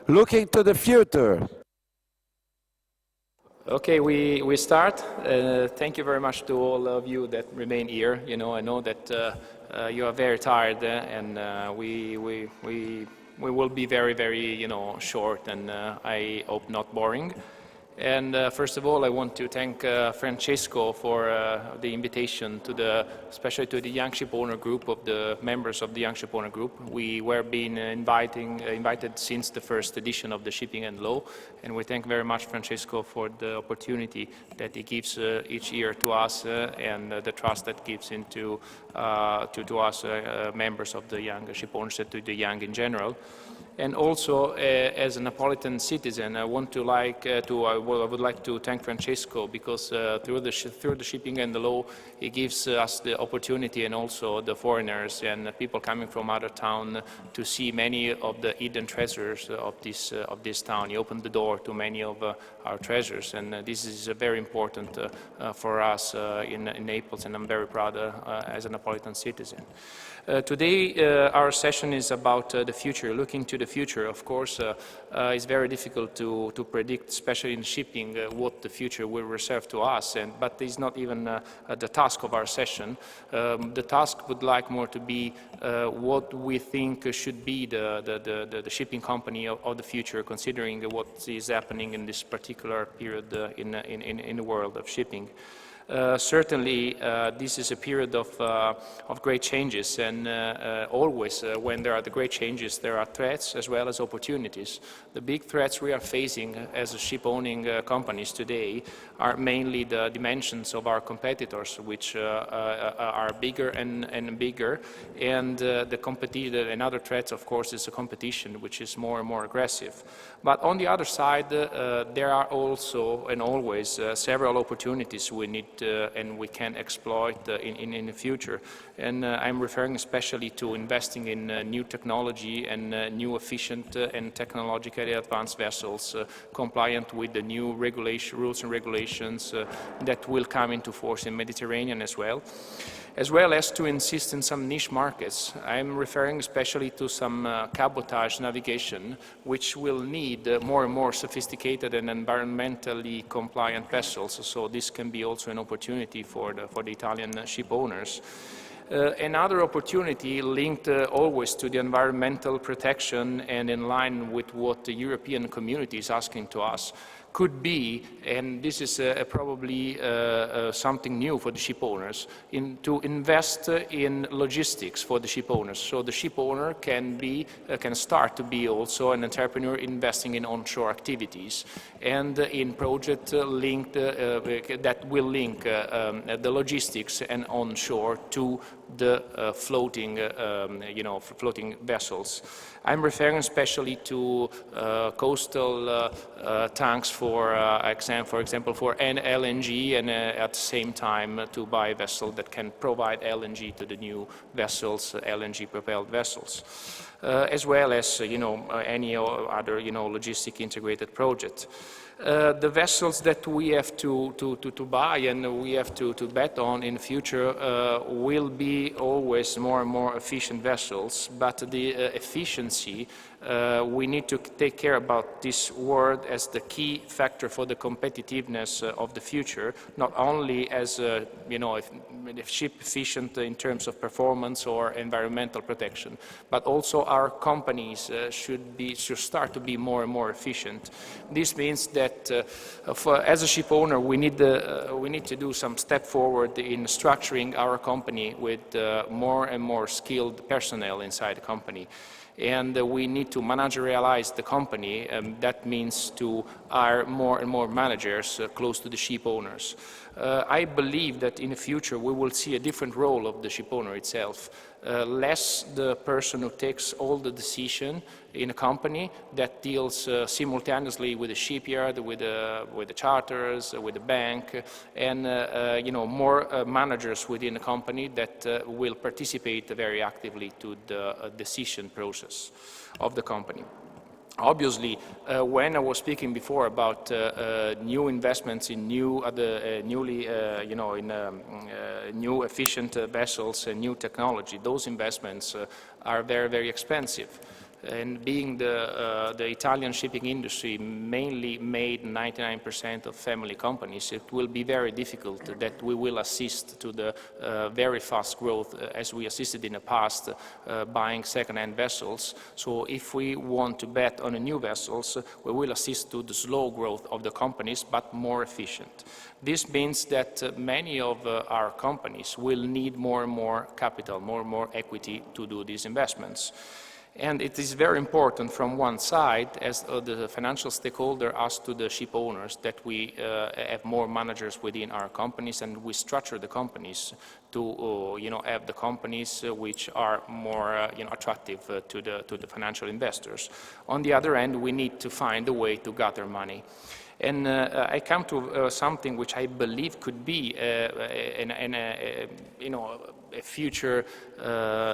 looking to the future. Okay, we start. Thank you very much to all of you that remain here. You know, I know that you are very tired, and we will be very short, and I hope not boring. And first of all, I want to thank Francesco for the invitation to especially to the Young Ship Owner Group, of the members of the Young Ship Owner Group. We were being invited since the first edition of the Shipping and Law, and we thank very much Francesco for the opportunity that he gives each year to us and the trust that gives into to us members of the Young Ship Owners and to the young in general. And also, as a Neapolitan citizen, I would like to thank Francesco, because through the shipping and the law, he gives us the opportunity, and also the foreigners and people coming from other town, to see many of the hidden treasures of this town. He opened the door to many of our treasures, and this is very important for us in Naples, and I'm very proud as a Neapolitan citizen. Today, our session is about the future, looking to the future. Of course, it's very difficult to predict, especially in shipping, what the future will reserve to us, but it's not even the task of our session. The task would like more to be what we think should be the shipping company of the future, considering what is happening in this particular period in the world of shipping. Certainly, this is a period of great changes, and always when there are the great changes, there are threats as well as opportunities. The big threats we are facing as ship-owning companies today are mainly the dimensions of our competitors, which are bigger and bigger, and the competition. Another threat, of course, is the competition, which is more and more aggressive. But on the other side, there are also and always several opportunities we need and we can exploit in the future. And I'm referring especially to investing in new technology and new efficient and technologically advanced vessels compliant with the new rules and regulations that will come into force in Mediterranean as well as to insist in some niche markets. I'm referring especially to some cabotage navigation, which will need more and more sophisticated and environmentally compliant vessels. So this can be also an opportunity for the Italian ship owners. Another opportunity linked always to the environmental protection and in line with what the European community is asking to us could be, and this is probably something new for the ship owners, to invest in logistics for the ship owners. So the ship owner can start to be also an entrepreneur investing in onshore activities and in projects linked that will link the logistics and onshore to the floating vessels. I'm referring especially to coastal tanks for example, for LNG, and at the same time to buy a vessel that can provide LNG to the new vessels, LNG-propelled vessels, as well as any other logistic integrated project. The vessels that we have to buy and we have to bet on in the future will be always more and more efficient vessels, but the efficiency, we need to take care about this word as the key factor for the competitiveness of the future, not only as if ship efficient in terms of performance or environmental protection, but also our companies should start to be more and more efficient. This means that as a ship owner, we need to do some step forward in structuring our company with more and more skilled personnel inside the company. And we need to managerialize the company, and that means to hire more and more managers close to the ship owners. I believe that in the future we will see a different role of the ship owner itself. Less the person who takes all the decision in a company that deals simultaneously with the shipyard, with the charters, with the bank, and more managers within the company that will participate very actively to the decision process of the company. Obviously, when I was speaking before about new investments in new efficient vessels and new technology, those investments are very, very expensive. And being the Italian shipping industry mainly made 99% of family companies, it will be very difficult that we will assist to the very fast growth as we assisted in the past buying second-hand vessels. So if we want to bet on new vessels, we will assist to the slow growth of the companies, but more efficient. This means that many of our companies will need more and more capital, more and more equity to do these investments. And it is very important from one side, as the financial stakeholder, us to the ship owners, that we have more managers within our companies, and we structure the companies to have the companies which are more attractive to the financial investors. On the other end, we need to find a way to gather money. And I come to something which I believe could be a future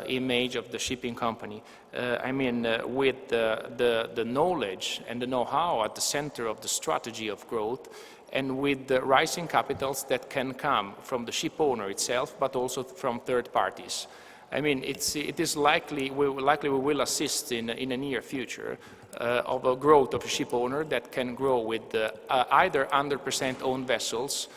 image of the shipping company. I mean, with the knowledge and the know-how at the center of the strategy of growth, and with the rising capitals that can come from the ship owner itself, but also from third parties. I mean, it is likely we will assist in a near future of a growth of a ship owner that can grow with either 100% owned vessels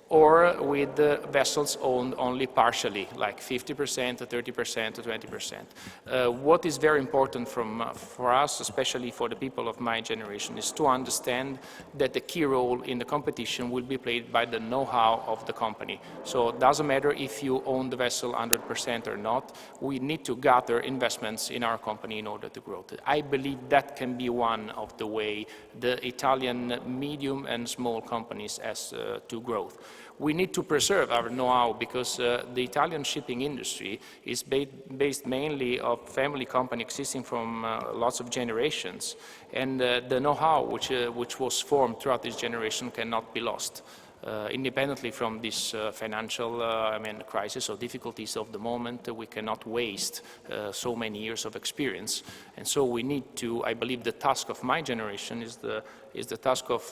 or with vessels owned only partially, like 50%, 30%, 20%. What is very important for us, especially for the people of my generation, is to understand that the key role in the competition will be played by the know-how of the company. So it doesn't matter if you own the vessel 100% or not, we need to gather investments in our company in order to grow. I believe that can be one of the way the Italian medium and small companies has to growth. We need to preserve our know-how because the Italian shipping industry is based mainly of family company existing from lots of generations, and the know-how which was formed throughout this generation cannot be lost. Independently from this financial crisis or difficulties of the moment, we cannot waste so many years of experience. And so we need to, I believe the task of my generation is the task of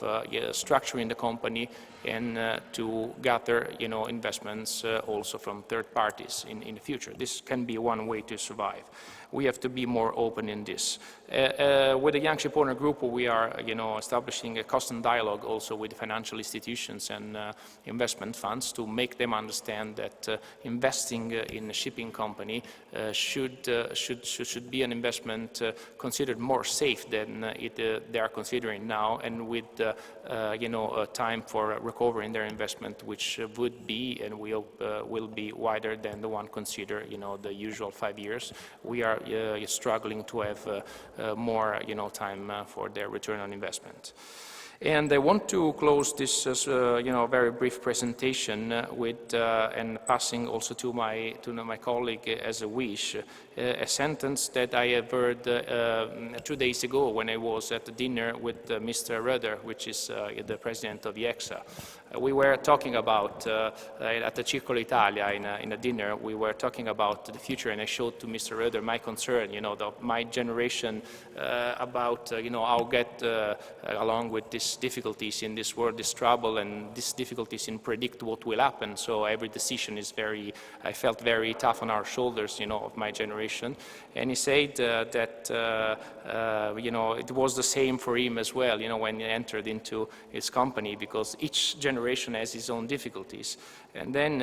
structuring the company and to gather investments also from third parties in the future. This can be one way to survive. We have to be more open in this. With the Young Ship Owner Group, we are establishing a constant dialogue also with financial institutions and investment funds to make them understand that investing in a shipping company should be an investment considered more safe than they are considering now, and with time for recovering their investment, which would be and will be wider than the one considered the usual 5 years. We are struggling to have more time for their return on investment. And I want to close this very brief presentation with and passing also to my colleague as a wish, a sentence that I have heard 2 days ago when I was at the dinner with Mr. Röder, which is the president of IEXA. We were talking about, at the Circolo Italia in a dinner, we were talking about the future, and I showed to Mr. Röder my concern, my generation about, how get along with these difficulties in this world, this trouble, and these difficulties in predict what will happen. So every decision is I felt very tough on our shoulders, of my generation. And he said that, it was the same for him as well, when he entered into his company, because each generation has its own difficulties. And then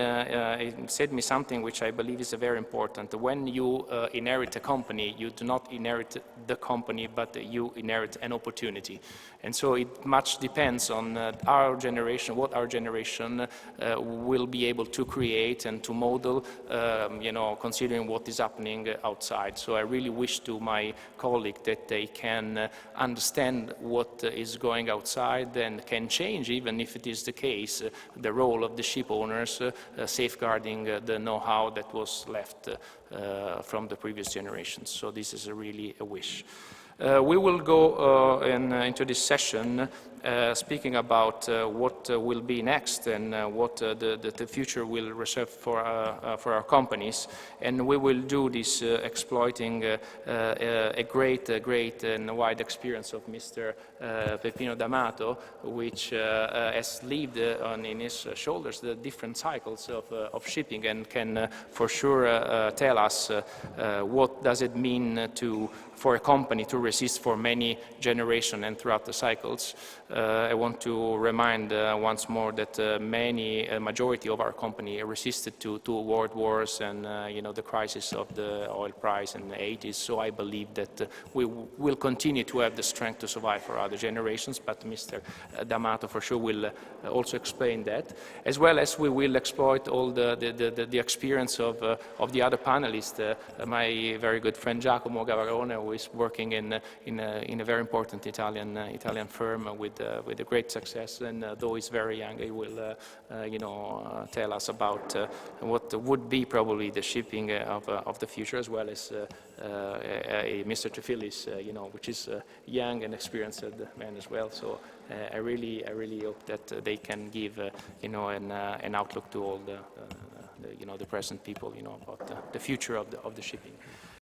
he said me something which I believe is very important. When you inherit a company, you do not inherit the company, but you inherit an opportunity. And so it much depends on our generation, what our generation will be able to create and to model, considering what is happening outside. So I really wish to my colleague that they can understand what is going outside and can change, even if it is the case, the role of the ship owners, safeguarding the know-how that was left from the previous generations. So this is really a wish. We will go into this session speaking about what will be next and what the future will reserve for our companies. And we will do this exploiting a great and wide experience of Mr. Peppino D'Amato, which has lived in his shoulders the different cycles of shipping and can for sure tell us what does it mean for a company to resist for many generations and throughout the cycles. I want to remind once more that majority of our company resisted to world wars and the crisis of the oil price in the 80s. So I believe that we will continue to have the strength to survive for other generations. But Mr. D'Amato for sure will also explain that, as well as we will exploit all the experience of the other panelists. My very good friend Giacomo Gavarone, who is working in a very important Italian firm with a great success, and though he's very young, he will tell us about what would be probably the shipping of the future, as well as Mr. Tefilis, which is a young and experienced man as well. So I really hope that they can give an outlook to all the present people about the future of the shipping.